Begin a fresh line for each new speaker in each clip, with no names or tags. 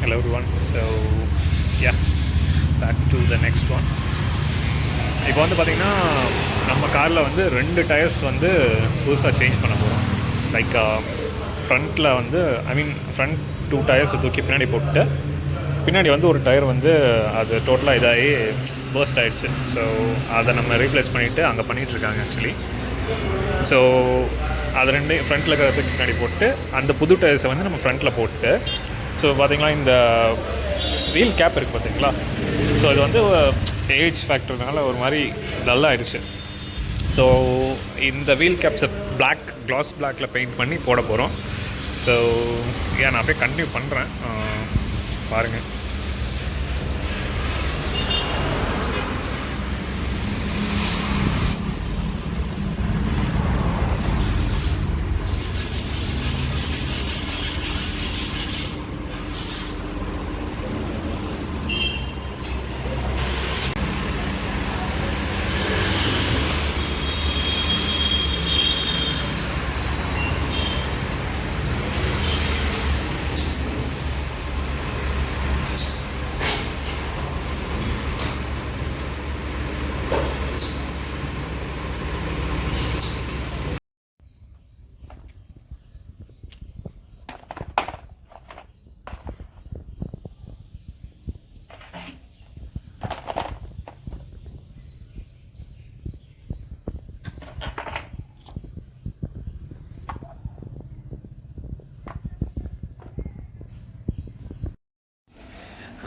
Hello everyone. So yeah, back to the next one. இப்போ வந்து பார்த்திங்கன்னா நம்ம காரில் வந்து 2 டயர்ஸ் வந்து புதுசாக சேஞ்ச் பண்ண போகிறோம். லைக் ஃப்ரண்ட்டில் வந்து ஃப்ரண்ட் 2 டயர்ஸை தூக்கி பின்னாடி போட்டு பின்னாடி வந்து ஒரு டயர் வந்து அது டோட்டலாக இதாகி பர்ஸ்ட் ஆகிடுச்சு. ஸோ அதை நம்ம ரீப்ளேஸ் பண்ணிவிட்டு அங்கே பண்ணிகிட்ருக்காங்க ஆக்சுவலி. ஸோ அது 2 ஃப்ரண்ட்டில் இருக்கிறதுக்கு பின்னாடி போட்டு அந்த புது டயர்ஸை வந்து நம்ம ஃப்ரண்ட்டில் போட்டு, ஸோ பார்த்திங்களா இந்த வீல் கேப் இருக்குது பார்த்திங்களா. ஸோ இது வந்து ஏஜ் ஃபேக்டர்னால ஒரு மாதிரி டல்லாகிடுச்சு. ஸோ இந்த வீல் கேப்ஸை க்ளாஸ் பிளாக்கில் பெயிண்ட் பண்ணி போட போகிறோம். ஸோ நான் அப்படியே கண்டினியூ பண்ணுறேன், பாருங்கள்.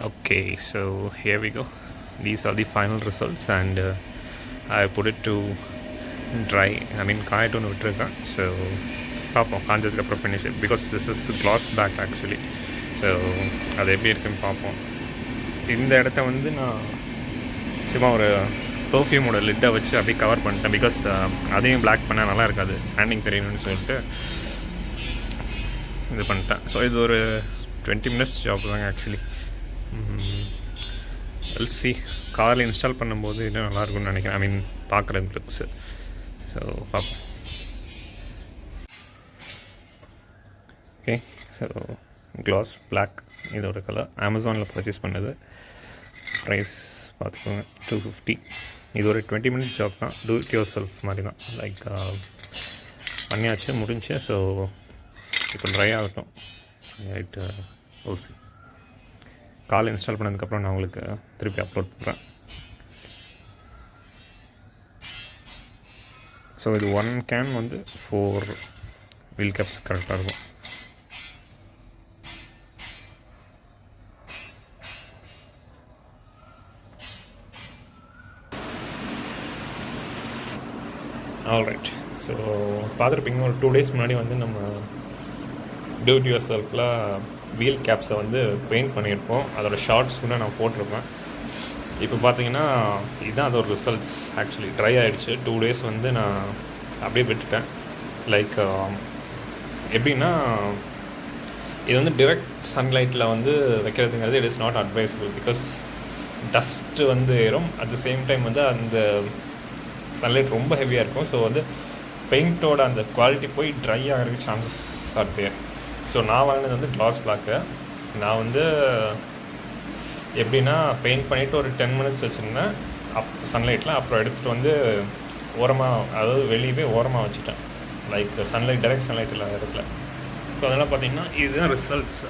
Okay, so here we go. These are the final results and I put it to dry. காயட்டோன்னு விட்டுருக்கேன். ஸோ பார்ப்போம் காஞ்சதுக்கு அப்புறம் finish, because this is glass back actually. So அது எப்படி இருக்குன்னு பார்ப்போம். இந்த இடத்த வந்து நான் சும்மா ஒரு பர்ஃப்யூமோட லிட்டை வச்சு அப்படியே கவர் பண்ணிட்டேன், பிகாஸ் அதையும் பிளாக் பண்ணால் நல்லா இருக்காது, ஹேண்டிங் தெரியணும்னு சொல்லிட்டு இது பண்ணிட்டேன். ஸோ இது ஒரு 20 minutes ஜாப் தாங்க ஆக்சுவலி. எல்சி காரில் இன்ஸ்டால் பண்ணும்போது இன்னும் நல்லாயிருக்கும்னு நினைக்கிறேன், பார்க்குறது லுக்ஸு. ஸோ பார்ப்போம். ஓகே, ஸோ க்ளாஸ் பிளாக் இதோட கலர் அமேசானில் பர்ச்சேஸ் பண்ணது. ப்ரைஸ் பார்த்துக்கோங்க, 250. இது ஒரு 20 minutes ஜாப் தான், டூ இட் யுவர் செல்ஃப் மாதிரி தான். லைக் பண்ணியாச்சு, முடிஞ்சு. ஸோ இப்போ ட்ரை ஆகட்டும். ரைட், ஓசி கால் இன்ஸ்டால் பண்ணதுக்கப்புறம் நான் உங்களுக்கு திருப்பி அப்லோட் பண்ணுறேன். ஸோ இது 1 can வந்து 4 வீல் கேப்ஸ் கரெக்டாக இருக்கும். ஆல்ரைட், ஸோ பார்த்துருப்பீங்க ஒரு 2 days முன்னாடி வந்து நம்ம டூ இட் யுவர் செல்ஃபில் வீல் கேப்ஸை வந்து பெயிண்ட் பண்ணியிருப்போம். அதோடய ஷார்ட்ஸ் கூட நான் போட்டிருப்பேன். இப்போ பார்த்தீங்கன்னா இதுதான் அதோட ரிசல்ட்ஸ். ஆக்சுவலி ட்ரை ஆகிடுச்சு. 2 days வந்து நான் அப்படியே விட்டுட்டேன். லைக் எப்படின்னா இது வந்து டிரெக்ட் சன்லைட்டில் வந்து வைக்கிறதுங்கிறது it is not advisable, because dust வந்து ஏறும். அட் த சேம் டைம் வந்து அந்த சன்லைட் ரொம்ப ஹெவியாக இருக்கும். ஸோ வந்து பெயிண்ட்டோட அந்த குவாலிட்டி போய் ட்ரை ஆகிறதுக்கு சான்சஸ் ஆர் தேர். ஸோ நான் வாங்கினது வந்து கிளாஸ் பிளாக்கு. நான் வந்து எப்படின்னா பெயிண்ட் பண்ணிவிட்டு ஒரு 10 minutes வச்சுருந்தேன் சன்லைட்டில். அப்புறம் எடுத்துகிட்டு வந்து ஓரமாக, அதாவது வெளியவே ஓரமாக வச்சுட்டேன். லைக் சன்லைட், டைரெக்ட் சன்லைட் இல்லாத இடத்துல. ஸோ அதெல்லாம் பார்த்திங்கன்னா இதுதான் ரிசல்ட்ஸ்.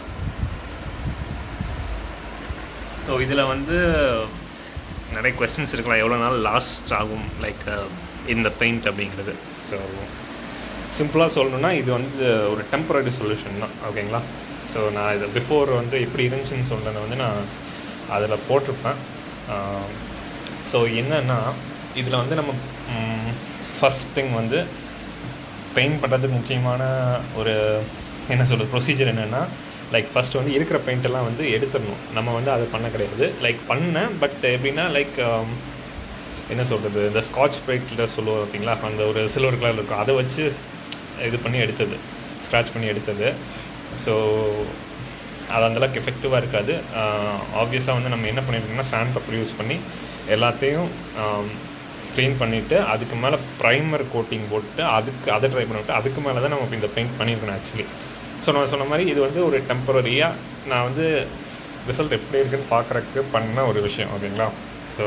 ஸோ இதில் வந்து நிறைய கொஸ்டின்ஸ் இருக்கலாம், எவ்வளோ நாள் லாஸ்ட் ஆகும் லைக் இந்த பெயிண்ட் அப்படிங்கிறது. ஸோ சிம்பிளாக சொல்லணுன்னா இது வந்து ஒரு டெம்பரரி சொல்யூஷன் தான், ஓகேங்களா. ஸோ நான் இது பிஃபோர் வந்து எப்படி இருந்துச்சுன்னு சொல்கிறத வந்து நான் அதில் போட்டிருப்பேன். ஸோ என்னென்னா இதில் வந்து நம்ம ஃபஸ்ட் திங் வந்து பெயிண்ட் பண்ணுறதுக்கு முக்கியமான ஒரு என்ன சொல்கிறது ப்ரொசீஜர் என்னென்னா, லைக் ஃபஸ்ட்டு வந்து இருக்கிற பெயிண்டெல்லாம் வந்து எடுத்துடணும். நம்ம வந்து அதை பண்ண கிடையாது. லைக் பண்ணேன், பட் எப்படின்னா லைக் என்ன சொல்கிறது, இந்த ஸ்காட்ச் பெயிண்டில் சொல்லுவோம் பார்த்தீங்களா, அந்த ஒரு சில்வர் கலர் இருக்கும், அதை வச்சு இது பண்ணி எடுத்தது, ஸ்க்ராட்ச் பண்ணி எடுத்தது. ஸோ அது அந்தளவுக்கு எஃபெக்டிவாக இருக்காது. ஆப்வியஸாக வந்து நம்ம என்ன பண்ணியிருக்கோம்னா சாண்ட் பேப்பர் யூஸ் பண்ணி எல்லாத்தையும் க்ளீன் பண்ணிவிட்டு அதுக்கு மேலே ப்ரைமர் கோட்டிங் போட்டு அதை ட்ரை பண்ணிவிட்டு அதுக்கு மேலே தான் நம்ம இந்த பெயிண்ட் பண்ணியிருக்கணும் ஆக்சுவலி. நான் சொன்ன மாதிரி இது வந்து ஒரு டெம்பரரியாக நான் வந்து ரிசல்ட் எப்படி இருக்குன்னு பார்க்குறக்கு பண்ண ஒரு விஷயம், ஓகேங்களா. ஸோ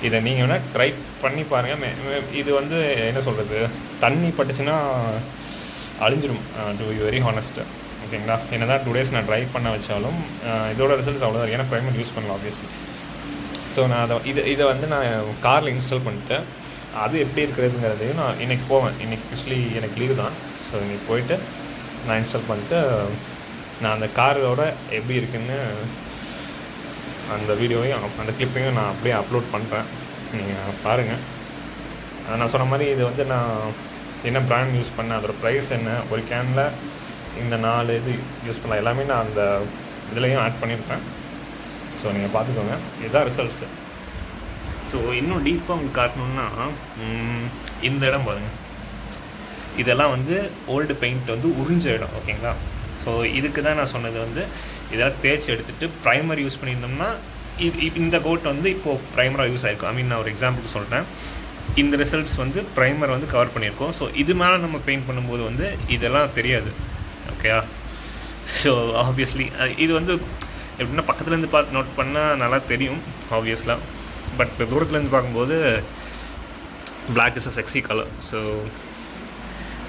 இதை நீங்கள் வேணால் ட்ரை பண்ணி பாருங்கள். இது வந்து என்ன சொல்கிறது, தண்ணி பட்டுச்சுன்னா அழிஞ்சிடும், டு பி வெரி ஹானஸ்ட்டு, ஓகேங்களா. என்ன தான் 2 days நான் ட்ரை பண்ண வச்சாலும் இதோட ரிசல்ட்ஸ் அவ்வளோதான். ஏன்னா ப்ரைமர் யூஸ் பண்ணலாம் ஆப்வியஸ்லி. ஸோ நான் இதை வந்து நான் காரில் இன்ஸ்டால் பண்ணிட்டு அது எப்படி இருக்கிறதுங்கிறதையும் நான் இன்றைக்கி போவேன். இன்றைக்கி ஆக்சுவலி எனக்கு லீவு தான். ஸோ இன்றைக்கி போயிட்டு நான் இன்ஸ்டால் பண்ணிட்டு நான் அந்த காரோட எப்படி இருக்குன்னு அந்த வீடியோவையும் அந்த கிளிப்பையும் நான் அப்படியே அப்லோட் பண்ணுறேன், நீங்கள் பாருங்கள். நான் சொன்ன மாதிரி இது வந்து நான் என்ன ப்ராண்ட் யூஸ் பண்ணேன், அதோட ப்ரைஸ் என்ன, ஒரு கேனில் இந்த 4 இது யூஸ் பண்ணலாம், எல்லாமே நான் அந்த இதுலேயும் ஆட் பண்ணியிருப்பேன். ஸோ நீங்கள் பார்த்துக்கோங்க, இதுதான் ரிசல்ட்ஸு. ஸோ இன்னும் டீப்பாக உங்களுக்கு காட்டணுன்னா இந்த இடம் பாருங்கள். இதெல்லாம் வந்து ஓல்டு பெயிண்ட் வந்து உறிஞ்ச இடம், ஓகேங்களா. ஸோ இதுக்கு தான் நான் சொன்னது வந்து இதெல்லாம் தேய்ச்சி எடுத்துகிட்டு ப்ரைமர் யூஸ் பண்ணியிருந்தோம்னா இந்த கோட் வந்து இப்போது ப்ரைமராக யூஸ் ஆகிருக்கும். ஐ மீன் நான் ஒரு எக்ஸாம்பிளுக்கு சொல்கிறேன், இந்த ரிசல்ட்ஸ் வந்து ப்ரைமர் வந்து கவர் பண்ணியிருக்கோம். ஸோ இது மேலே நம்ம பெயிண்ட் பண்ணும்போது வந்து இதெல்லாம் தெரியாது, ஓகேயா. ஸோ ஆப்வியஸ்லி இது வந்து எப்படின்னா பக்கத்துலேருந்து பார்த்து நோட் பண்ணால் நல்லா தெரியும் ஆப்வியஸ்லாம், பட் தூரத்துலேருந்து பார்க்கும்போது black is a sexy colour. So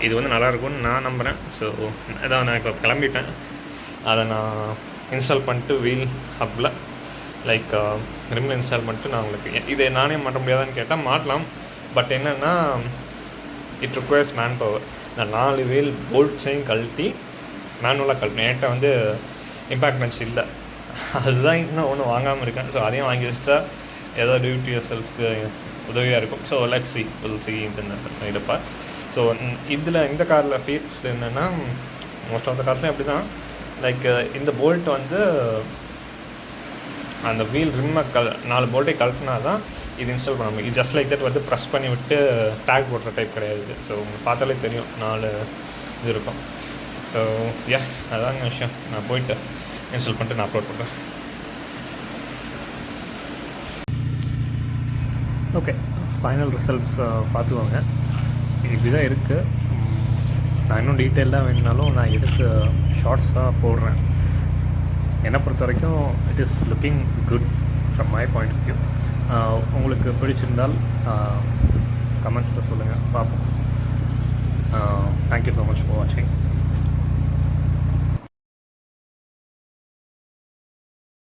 இது வந்து நல்லாயிருக்கும்னு நான் நம்புகிறேன். ஸோ அதான் நான் இப்போ கிளம்பிட்டேன். அதை நான் இன்ஸ்டால் பண்ணிட்டு வீல் ஹப்பில் லைக் ரிம்மில் இன்ஸ்டால் பண்ணிட்டு நான் உங்களுக்கு இதை நானே மாட்ட முடியாதான்னு கேட்டால் மாட்டலாம். பட் என்னென்னா இட் ரிக்வயர்ஸ் மேன் பவர். நான் 4 வீல் போல்ட்ஸையும் கழட்டி மேனுவலாக கழட்டணும். என்கிட்ட வந்து இம்பேக்ட் நட்ஸ் இல்லை, அதுதான் இன்னும் ஒன்று வாங்காமல் இருக்கேன். ஸோ அதையும் வாங்கி வச்சிட்டா ஏதோ டியூட்டி செல்ஃப்க்கு உதவியாக இருக்கும். So let's see will see இந்த பார்ட்ஸ். ஸோ இதில் இந்த காரில் ஃபீட்ஸ் என்னென்னா மோஸ்ட் ஆஃப் த கார்ஸ்லையும் அப்படி தான். லைக் இந்த போல்ட் வந்து அந்த வீல் ரிம்மை 4 போல்ட்டை கழட்டினா தான் இது இன்ஸ்டால் பண்ண முடியும். இது ஜஸ்ட் லைக் தட் வந்து ப்ரெஸ் பண்ணி விட்டு டேக் போடுற டைப் கிடையாது. ஸோ உங்களுக்கு பார்த்தாலே தெரியும் 4 இது இருக்கும். ஸோ அதாங்க விஷயம். நான் போயிட்டு இன்ஸ்டால் பண்ணிட்டு நான் அப்லோட் பண்ணுறேன். ஓகே, ஃபைனல் ரிசல்ட்ஸ் பார்த்துக்கோங்க. இப்படி தான் இருக்குது. நான் இன்னும் டீட்டெயிலாக வேணுனாலும் நான் எடுத்து ஷார்ட்ஸாக போடுறேன். என்னை பொறுத்த வரைக்கும் it is looking good from my point of view. உங்களுக்கு பிடிச்சிருந்தால் கமெண்ட்ஸில் சொல்லுங்கள், பார்ப்போம். தேங்க்யூ ஸோ மச் ஃபார் வாட்சிங்.